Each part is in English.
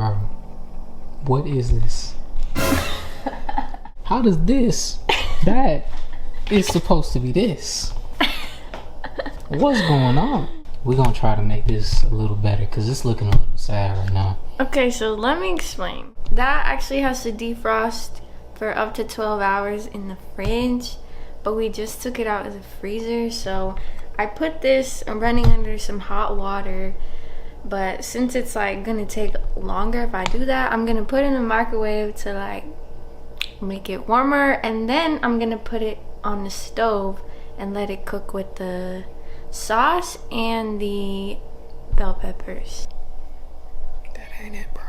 Bro, what is this? How does this, that is supposed to be this? What's going on? We're gonna try to make this a little better because it's looking a little sad right now. Okay, so let me explain. That actually has to defrost for up to 12 hours in the fridge, but we just took it out of the freezer. So I put this, I'm running under some hot water, but since it's like gonna take longer if I do that, I'm gonna put it in the microwave to like make it warmer, and then I'm gonna put it on the stove and let it cook with the sauce and the bell peppers. That ain't it, bro.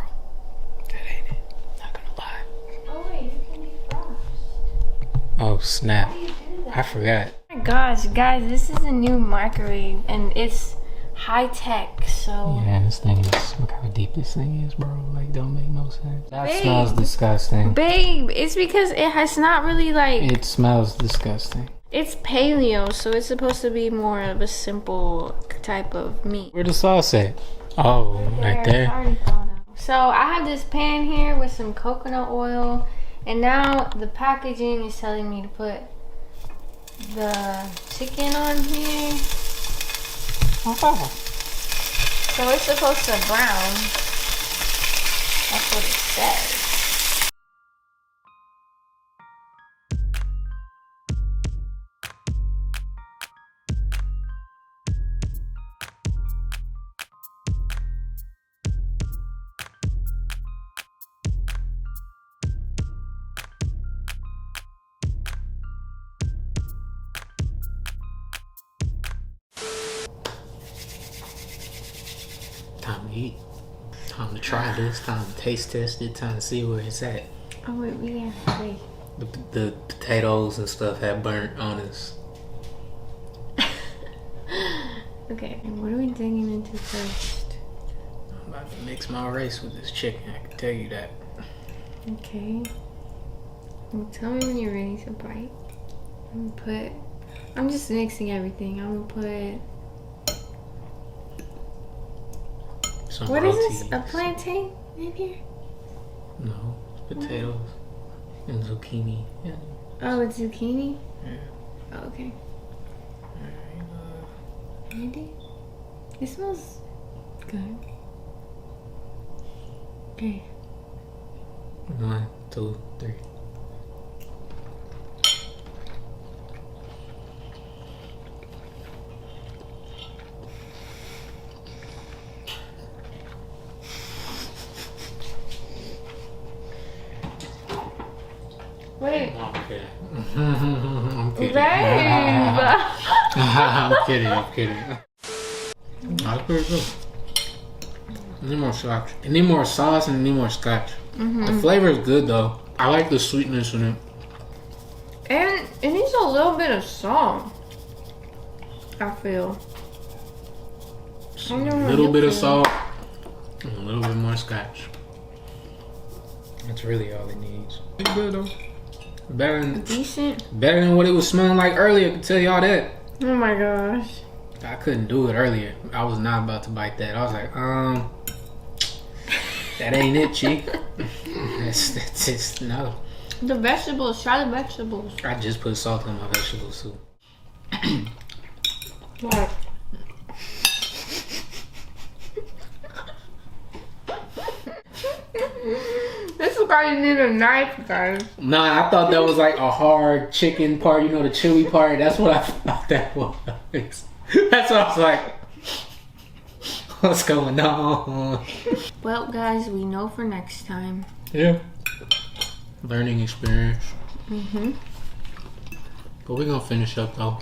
That ain't it. Not gonna lie. Oh wait, you can defrost. Oh snap. How do you do that? I forgot. Oh my gosh, guys, this is a new microwave and it's high tech, so Yeah, this thing is, look how deep this thing is, bro. Like, don't make no sense. That Babe. smells disgusting. babe, it's because it has not really like It smells disgusting. it's paleo, so it's supposed to be more of a simple type of meat. Where the sauce at? Oh, right It's there. already thawed out. So I have this pan here with some coconut oil, and now the packaging is telling me to put the chicken on here. Oh. So it's supposed to brown. That's what it says. Time to eat. Time to try this. Time to taste test it. Time to see where it's at. Oh wait, wait. The potatoes and stuff have burnt on us. Okay, and what are we digging into first? I'm about to mix my rice with this chicken. I can tell you that. Okay. Well, tell me when you're ready to bite. I'm just mixing everything. I'm gonna put, Some what is this? A rotis. plantain in here? No, potatoes and zucchini. Yeah. Oh, it's zucchini? Yeah. Oh, okay. There you go. Ready? It smells good. Okay. 1, 2, 3. Wait. I'm kidding. I'm kidding. Babe! I'm kidding. I'm kidding. That's pretty good. I need more scotch. I need more sauce and I need more scotch. The flavor is good though. I like the sweetness in it. And it needs a little bit of salt, I feel. A little bit of salt and a little bit more scotch. That's really all it needs. It's good though. Better Decent. than what it was smelling like earlier. I can tell y'all that. Oh my gosh. I couldn't do it earlier. I was not about to bite that. I was like, that ain't it, G. that's just no. The vegetables, try the vegetables. I just put salt on my vegetables too. What? This is why you need a knife, guys. Nah, I thought that was like a hard chicken part, you know, the chewy part. That's what I thought that was. That's what I was like. What's going on? Well, guys, we know for next time. Yeah. Learning experience. Mm-hmm. But we're gonna finish up though.